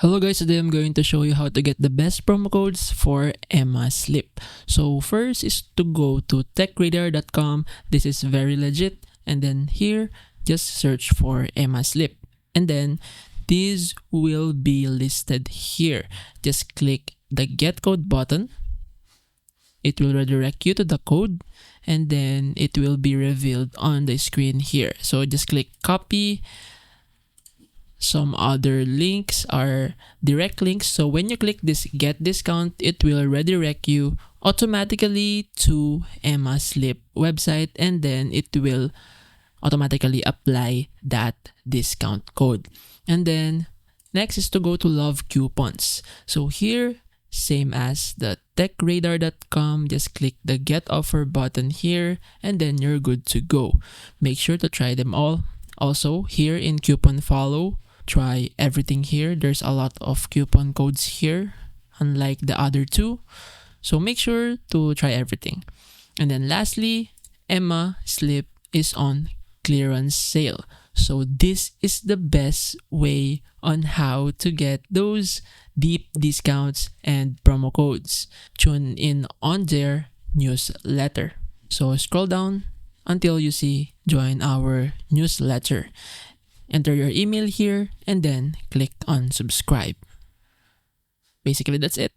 Hello guys, today I'm going to show you how to get the best promo codes for Emma Sleep. So first is to go to techradar.com. This is very legit. And then here, just search for Emma Sleep. And then these will be listed here. Just click the get code button. It will redirect you to the code and then it will be revealed on the screen here. So just click copy. Some other links are direct links. So when you click this get discount, it will redirect you automatically to Emma Sleep website and then it will automatically apply that discount code. And then next is to go to love coupons. So here, same as the techradar.com, just click the get offer button here and then you're good to go. Make sure to try them all. Also here in coupon follow, try everything here. There's a lot of coupon codes here, unlike the other two. So make sure to try everything. And then lastly, Emma Sleep is on clearance sale. So this is the best way on how to get those deep discounts and promo codes. Tune in on their newsletter. So scroll down until you see join our newsletter. Enter your email here and then click on subscribe. Basically, that's it.